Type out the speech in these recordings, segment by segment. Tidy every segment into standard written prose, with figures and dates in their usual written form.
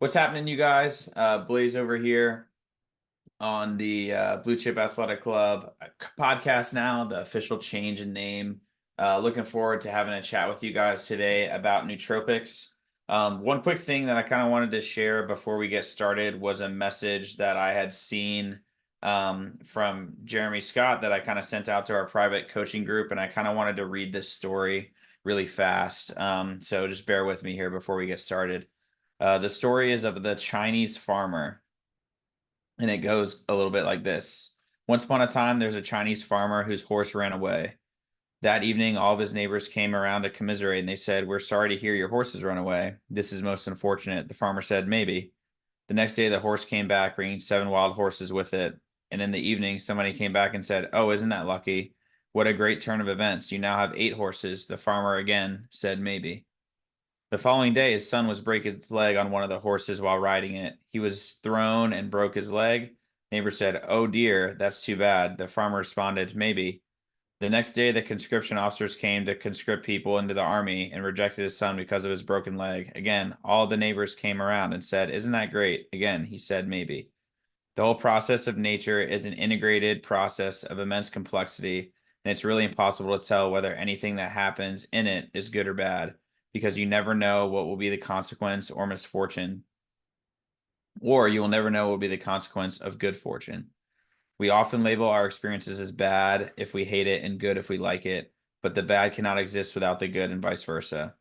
What's happening, you guys? Blaze over here on the Blue Chip Athletic Club podcast now, the official change in name. Looking forward to having a chat with you guys today about nootropics. One quick thing that I kind of wanted to share before we get started was a message that I had seen from Jeremy Scott that I kind of sent out to our private coaching group, and I kind of wanted to read this story really fast. So just bear with me here before we get started. The story is of the Chinese farmer, and it goes a little bit like this. Once upon a time, there's a Chinese farmer whose horse ran away. That evening, all of his neighbors came around to commiserate, and they said, "We're sorry to hear your horse has run away. This is most unfortunate." The farmer said, "Maybe." The next day, the horse came back, bringing 7 wild horses with it. And in the evening, somebody came back and said, "Oh, isn't that lucky? What a great turn of events. You now have 8 horses." The farmer again said, "Maybe." The following day, his son was break his leg on one of the horses while riding it. He was thrown and broke his leg. Neighbor said, "Oh dear, that's too bad." The farmer responded, "Maybe." The next day, the conscription officers came to conscript people into the army and rejected his son because of his broken leg. Again, all the neighbors came around and said, "Isn't that great?" Again, he said, "Maybe." The whole process of nature is an integrated process of immense complexity, and it's really impossible to tell whether anything that happens in it is good or bad, because you never know what will be the consequence or misfortune, or you will never know what will be the consequence of good fortune. We often label our experiences as bad if we hate it and good if we like it, but the bad cannot exist without the good and vice versa.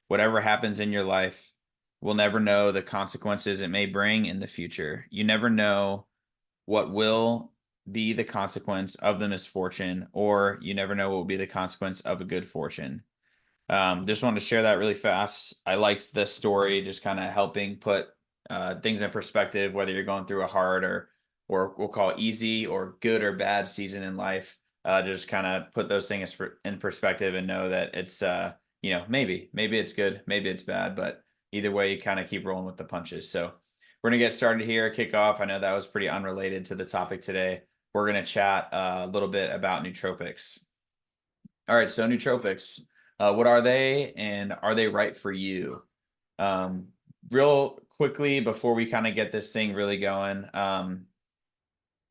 Whatever happens in your life, we'll never know the consequences it may bring in the future. You never know what will be the consequence of the misfortune, or you never know what will be the consequence of a good fortune. Just wanted to share that really fast. I liked this story, just kind of helping put things in perspective, whether you're going through a hard or we'll call it easy or good or bad season in life. Just kind of put those things in perspective and know that it's maybe it's good, maybe it's bad, but either way, you kind of keep rolling with the punches. So we're gonna get started here, kick off. I know that was pretty unrelated to the topic today. We're gonna chat a little bit about nootropics. All right, so nootropics, what are they and are they right for you? Um, Real quickly before we kind of get this thing really going,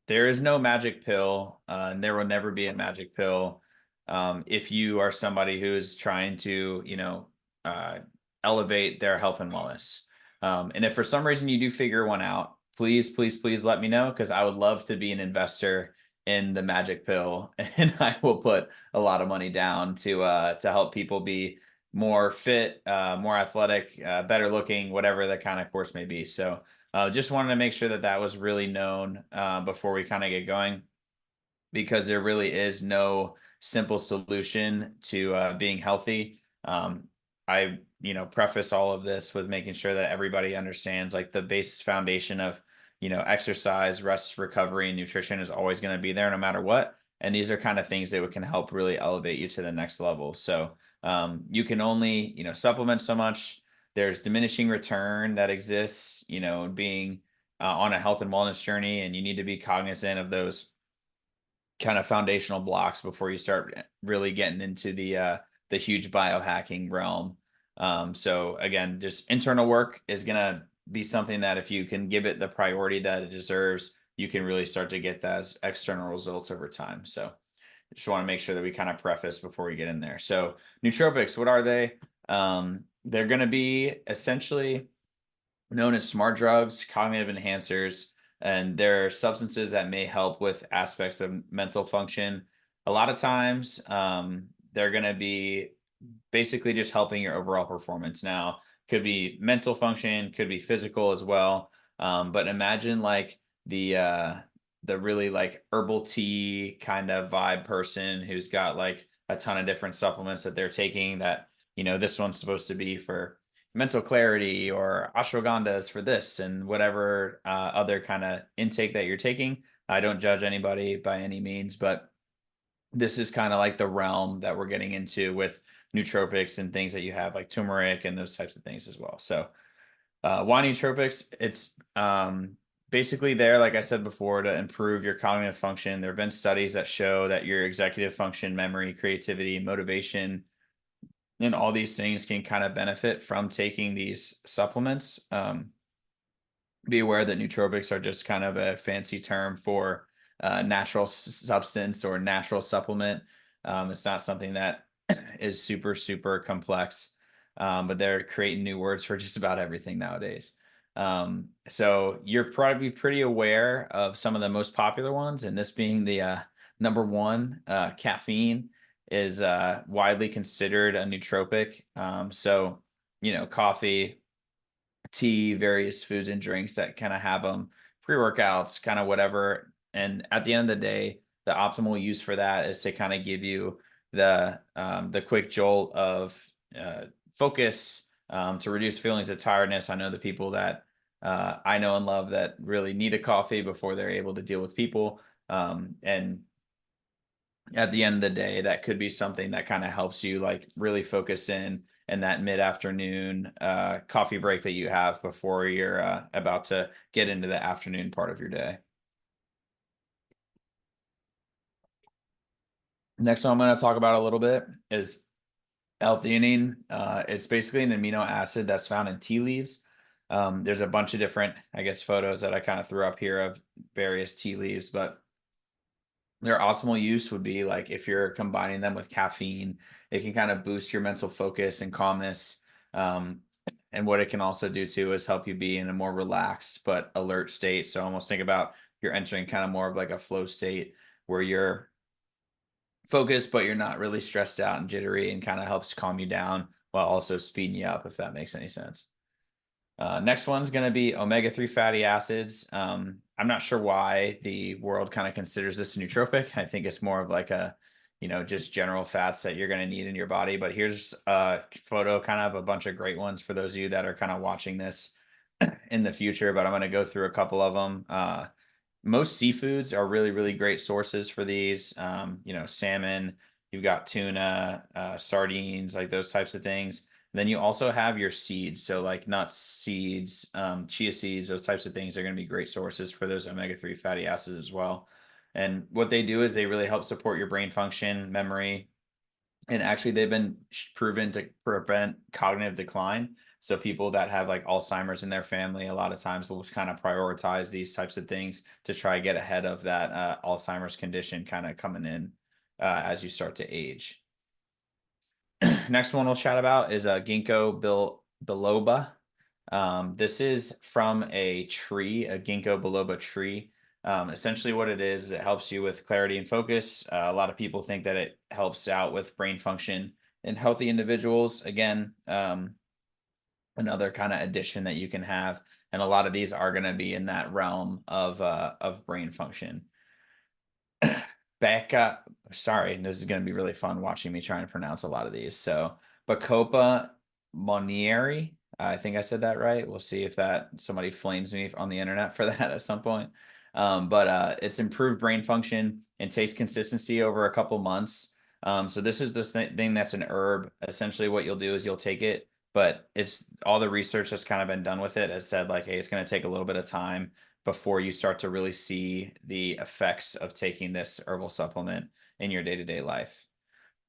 there is no magic pill, and there will never be a magic pill. If you are somebody who is trying to, uh, elevate their health and wellness. And if for some reason you do figure one out, please, please, please let me know, because I would love to be an investor in the magic pill, and I will put a lot of money down to help people be more fit, more athletic, better looking, whatever the kind of course may be. So just wanted to make sure that that was really known before we kind of get going, because there really is no simple solution to being healthy. I, preface all of this with making sure that everybody understands, like, the base foundation of, exercise, rest, recovery, and nutrition is always going to be there no matter what. And these are kind of things that can help really elevate you to the next level. So you can only, supplement so much. There's diminishing return that exists, being on a health and wellness journey, and you need to be cognizant of those kind of foundational blocks before you start really getting into the huge biohacking realm. So again, just internal work is gonna be something that if you can give it the priority that it deserves, you can really start to get those external results over time. So I just want to make sure that we kind of preface before we get in there. So nootropics, what are they? They're going to be essentially known as smart drugs, cognitive enhancers, and they're substances that may help with aspects of mental function. A lot of times, they're going to be basically just helping your overall performance. Now, could be mental function, could be physical as well. But imagine like the really like herbal tea kind of vibe person who's got like a ton of different supplements that they're taking, that, this one's supposed to be for mental clarity, or ashwagandha is for this, and whatever other kind of intake that you're taking. I don't judge anybody by any means, but this is kind of like the realm that we're getting into with nootropics and things that you have like turmeric and those types of things as well. So why nootropics? It's basically there, like I said before, to improve your cognitive function. There have been studies that show that your executive function, memory, creativity, motivation, and all these things can kind of benefit from taking these supplements. be aware that nootropics are just kind of a fancy term for natural substance or natural supplement. It's not something that is super, super complex, but they're creating new words for just about everything nowadays. So you're probably pretty aware of some of the most popular ones, and this being the number one, caffeine is widely considered a nootropic. So, coffee, tea, various foods and drinks that kind of have them, pre-workouts, kind of whatever. And at the end of the day, the optimal use for that is to kind of give you the quick jolt of focus, to reduce feelings of tiredness. I know the people that I know and love that really need a coffee before they're able to deal with people. And at the end of the day, that could be something that kind of helps you like really focus in that mid-afternoon coffee break that you have before you're about to get into the afternoon part of your day. Next one I'm going to talk about a little bit is L-theanine. It's basically an amino acid that's found in tea leaves. There's a bunch of different, I guess, photos that I kind of threw up here of various tea leaves, but their optimal use would be like if you're combining them with caffeine, it can kind of boost your mental focus and calmness. Um, and what it can also do too is help you be in a more relaxed but alert state. So almost think about you're entering kind of more of like a flow state where you're focused, but you're not really stressed out and jittery, and kind of helps calm you down while also speeding you up, if that makes any sense. Next one's going to be omega-3 fatty acids. I'm not sure why the world kind of considers this a nootropic. I think it's more of like a, just general fats that you're going to need in your body. But here's a photo, kind of a bunch of great ones for those of you that are kind of watching this in the future. But I'm going to go through a couple of them. Most seafoods are really, really great sources for these. Salmon, you've got tuna, sardines, like those types of things. Then you also have your seeds. So like nuts, seeds, chia seeds, those types of things are going to be great sources for those omega-3 fatty acids as well. And what they do is they really help support your brain function, memory, and actually they've been proven to prevent cognitive decline. So people that have like Alzheimer's in their family a lot of times will kind of prioritize these types of things to try to get ahead of that Alzheimer's condition kind of coming in as you start to age. Next one we'll chat about is ginkgo biloba. This is from a tree, a ginkgo biloba tree. Essentially what it is, it helps you with clarity and focus. A lot of people think that it helps out with brain function in healthy individuals. Again, another kind of addition that you can have. And a lot of these are going to be in that realm of brain function. Sorry, this is going to be really fun watching me try and pronounce a lot of these. So Bacopa Monieri, I think I said that right. We'll see if that somebody flames me on the internet for that at some point. But it's improved brain function and taste consistency over a couple months. So this is the thing that's an herb. Essentially what you'll do is you'll take it, but it's all the research that's kind of been done with it has said like, hey, it's going to take a little bit of time before you start to really see the effects of taking this herbal supplement in your day-to-day life.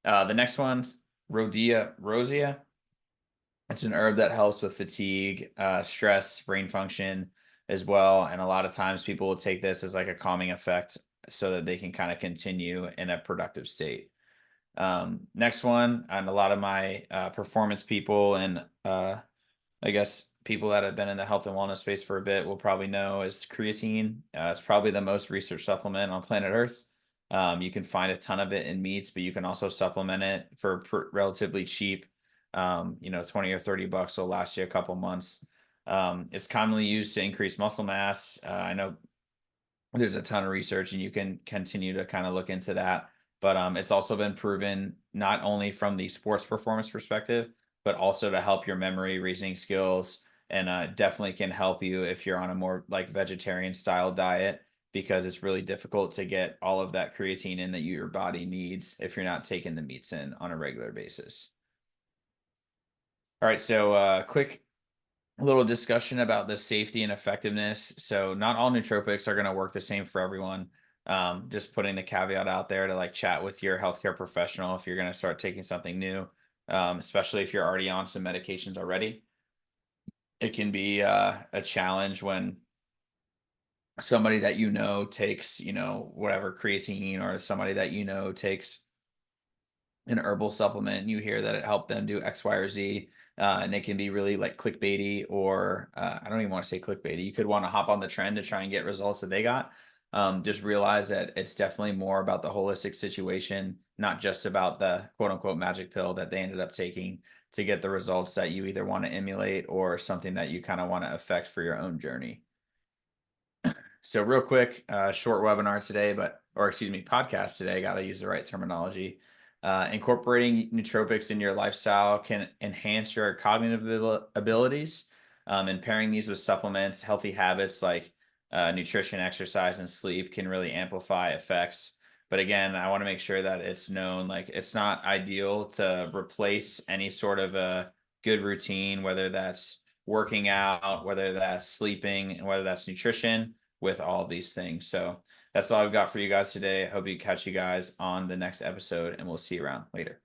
The next one's rosea. It's an herb that helps with fatigue, stress, brain function as well. And a lot of times people will take this as like a calming effect so that they can kind of continue in a productive state. Next one, and a lot of my performance people and I guess people that have been in the health and wellness space for a bit will probably know is creatine. It's probably the most researched supplement on planet Earth. You can find a ton of it in meats, but you can also supplement it for relatively cheap. 20 or 30 bucks will last you a couple months. It's commonly used to increase muscle mass. I know there's a ton of research and you can continue to kind of look into that. But it's also been proven not only from the sports performance perspective, but also to help your memory, reasoning skills, and definitely can help you if you're on a more like vegetarian style diet, because it's really difficult to get all of that creatine in that your body needs if you're not taking the meats in on a regular basis. All right, so quick little discussion about the safety and effectiveness. So not all nootropics are going to work the same for everyone. Just putting the caveat out there to like chat with your healthcare professional if you're going to start taking something new, especially if you're already on some medications already. it can be a challenge when somebody that takes, whatever creatine, or somebody that takes an herbal supplement, and you hear that it helped them do X, Y, or Z. And it can be really like clickbaity, or I don't even want to say clickbaity. You could want to hop on the trend to try and get results that they got. Just realize that it's definitely more about the holistic situation, not just about the quote unquote magic pill that they ended up taking to get the results that you either want to emulate or something that you kind of want to affect for your own journey. So real quick, short webinar today, or excuse me, podcast today. Got to use the right terminology. Incorporating nootropics in your lifestyle can enhance your cognitive abilities, and pairing these with supplements, healthy habits like nutrition, exercise, and sleep can really amplify effects. But again, I want to make sure that it's known, like it's not ideal to replace any sort of a good routine, whether that's working out, whether that's sleeping, and whether that's nutrition, with all of these things. So that's all I've got for you guys today. I hope you catch you guys on the next episode, and we'll see you around later.